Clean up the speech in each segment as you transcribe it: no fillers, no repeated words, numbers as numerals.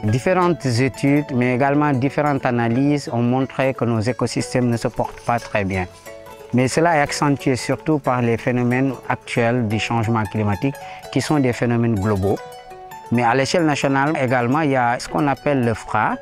Différentes études, mais également différentes analyses ont montré que nos écosystèmes ne se portent pas très bien. Mais cela est accentué surtout par les phénomènes actuels du changement climatique, qui sont des phénomènes globaux. Mais à l'échelle nationale également, il y a ce qu'on appelle le FRA,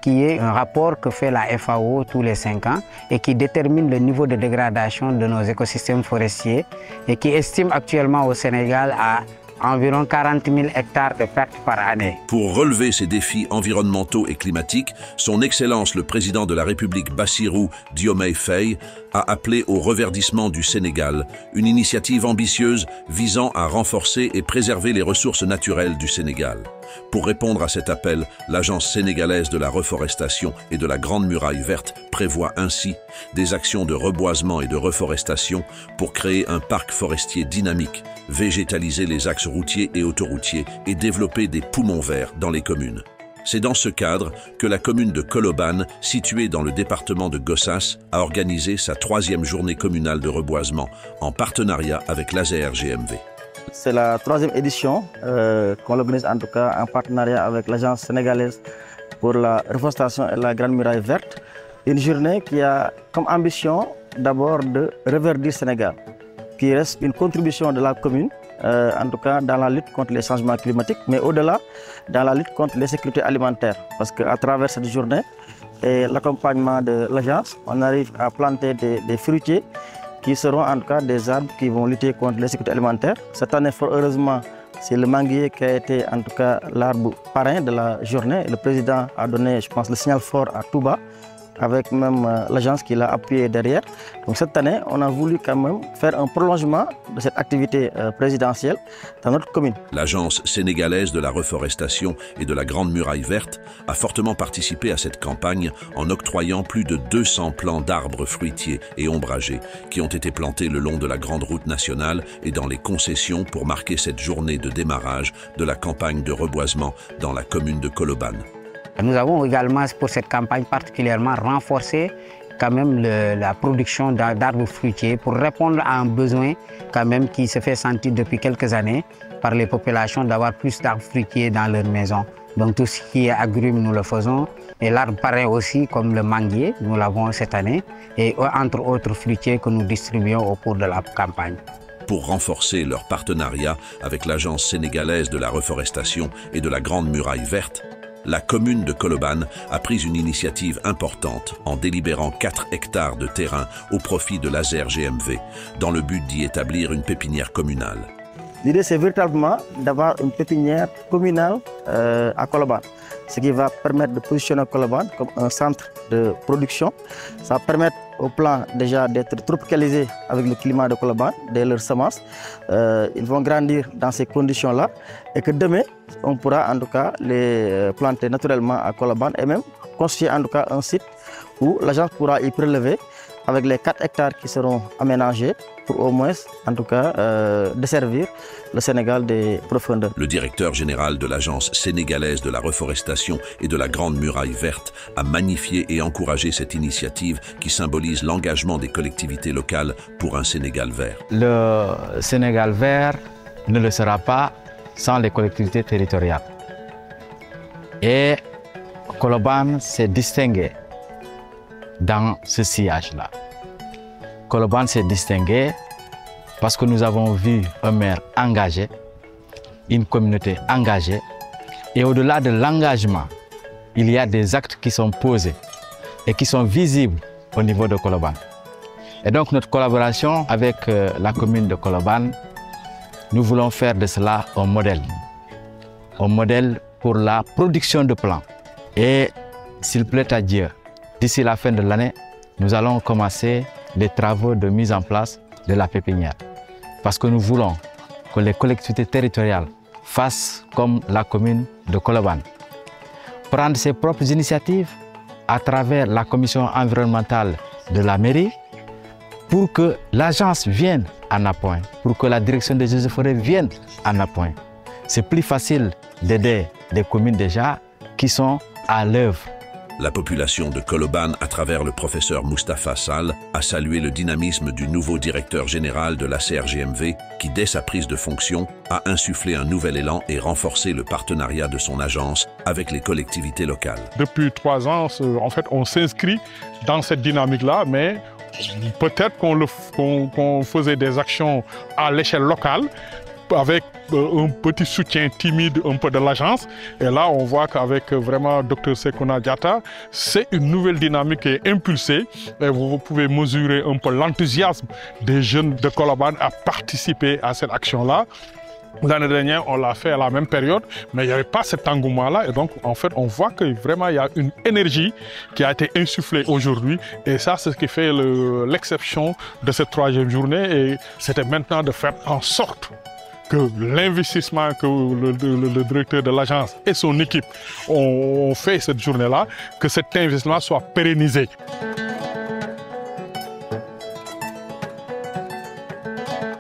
qui est un rapport que fait la FAO tous les 5 ans et qui détermine le niveau de dégradation de nos écosystèmes forestiers et qui estime actuellement au Sénégal à environ 40 000 hectares de pertes par année. Pour relever ces défis environnementaux et climatiques, son Excellence le Président de la République Bassirou Diomaye Faye a appelé au reverdissement du Sénégal, une initiative ambitieuse visant à renforcer et préserver les ressources naturelles du Sénégal. Pour répondre à cet appel, l'Agence sénégalaise de la reforestation et de la Grande Muraille Verte prévoit ainsi des actions de reboisement et de reforestation pour créer un parc forestier dynamique, végétaliser les axes routiers et autoroutiers et développer des poumons verts dans les communes. C'est dans ce cadre que la commune de Colobane, située dans le département de Gossas, a organisé sa 3e journée communale de reboisement en partenariat avec l'ASER-GMV. C'est la 3e édition qu'on organise en tout cas en partenariat avec l'Agence sénégalaise pour la reforestation et la Grande Muraille Verte. Une journée qui a comme ambition d'abord de reverdir le Sénégal, qui reste une contribution de la commune, en tout cas dans la lutte contre les changements climatiques, mais au-delà, dans la lutte contre l'insécurité alimentaire. Parce qu'à travers cette journée et l'accompagnement de l'agence, on arrive à planter des fruitiers qui seront en tout cas des arbres qui vont lutter contre l'insécurité alimentaire. Cette année, fort heureusement, c'est le manguier qui a été en tout cas l'arbre parrain de la journée. Le président a donné, je pense, le signal fort à Touba, avec même l'agence qui l'a appuyé derrière. Donc cette année, on a voulu quand même faire un prolongement de cette activité présidentielle dans notre commune. L'Agence sénégalaise de la reforestation et de la Grande Muraille Verte a fortement participé à cette campagne en octroyant plus de 200 plants d'arbres fruitiers et ombragés qui ont été plantés le long de la Grande Route nationale et dans les concessions pour marquer cette journée de démarrage de la campagne de reboisement dans la commune de Colobane. Nous avons également, pour cette campagne particulièrement, renforcé quand même la production d'arbres fruitiers pour répondre à un besoin quand même qui se fait sentir depuis quelques années par les populations d'avoir plus d'arbres fruitiers dans leur maison. Donc tout ce qui est agrumes, nous le faisons. Et l'arbre parrain aussi, comme le manguier, nous l'avons cette année. Et entre autres fruitiers que nous distribuons au cours de la campagne. Pour renforcer leur partenariat avec l'Agence sénégalaise de la reforestation et de la Grande Muraille Verte, la commune de Colobane a pris une initiative importante en délibérant 4 hectares de terrain au profit de l'ASER-GMV, dans le but d'y établir une pépinière communale. L'idée, c'est véritablement d'avoir une pépinière communale à Colobane, ce qui va permettre de positionner Colobane comme un centre de production. Ça va permettre au plan déjà d'être tropicalisé avec le climat de Colobane, dès leurs semences. Ils vont grandir dans ces conditions-là et que demain, on pourra en tout cas les planter naturellement à Colobane et même construire en tout cas un site où l'agence pourra y prélever avec les 4 hectares qui seront aménagés pour au moins, en tout cas, desservir le Sénégal des profondeurs. Le directeur général de l'Agence sénégalaise de la reforestation et de la Grande Muraille Verte a magnifié et encouragé cette initiative qui symbolise l'engagement des collectivités locales pour un Sénégal vert. Le Sénégal vert ne le sera pas sans les collectivités territoriales. Et Colobane s'est distingué dans ce sillage-là. Colobane s'est distingué parce que nous avons vu un maire engagé, une communauté engagée, et au-delà de l'engagement, il y a des actes qui sont posés et qui sont visibles au niveau de Colobane. Et donc notre collaboration avec la commune de Colobane, nous voulons faire de cela un modèle pour la production de plants. Et s'il plaît à Dieu, d'ici la fin de l'année, nous allons commencer les travaux de mise en place de la pépinière. Parce que nous voulons que les collectivités territoriales fassent comme la commune de Colobane. Prendre ses propres initiatives à travers la commission environnementale de la mairie pour que l'agence vienne en appoint, pour que la direction des eaux et forêts vienne en appoint. C'est plus facile d'aider des communes déjà qui sont à l'œuvre. La population de Colobane, à travers le professeur Moustapha Sall, a salué le dynamisme du nouveau directeur général de la CRGMV qui, dès sa prise de fonction, a insufflé un nouvel élan et renforcé le partenariat de son agence avec les collectivités locales. Depuis 3 ans, en fait, on s'inscrit dans cette dynamique-là, mais peut-être qu'on faisait des actions à l'échelle locale, avec un petit soutien timide un peu de l'agence. Et là, on voit qu'avec vraiment Dr Sekouna Diatta, c'est une nouvelle dynamique qui est impulsée. Et vous pouvez mesurer un peu l'enthousiasme des jeunes de Colobane à participer à cette action-là. L'année dernière, on l'a fait à la même période, mais il n'y avait pas cet engouement-là. Et donc, en fait, on voit que vraiment, il y a une énergie qui a été insufflée aujourd'hui. Et ça, c'est ce qui fait l'exception de cette 3e journée. Et c'était maintenant de faire en sorte que l'investissement que le directeur de l'agence et son équipe ont fait cette journée-là, que cet investissement soit pérennisé.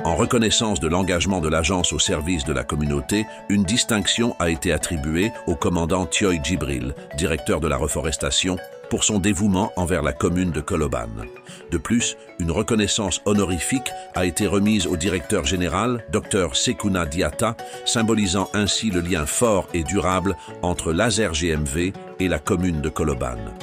En reconnaissance de l'engagement de l'agence au service de la communauté, une distinction a été attribuée au commandant Thioy Djibril, directeur de la reforestation, pour son dévouement envers la commune de Colobane. De plus, une reconnaissance honorifique a été remise au directeur général, Dr Sekouna Diatta, symbolisant ainsi le lien fort et durable entre l'ASER-GMV et la commune de Colobane.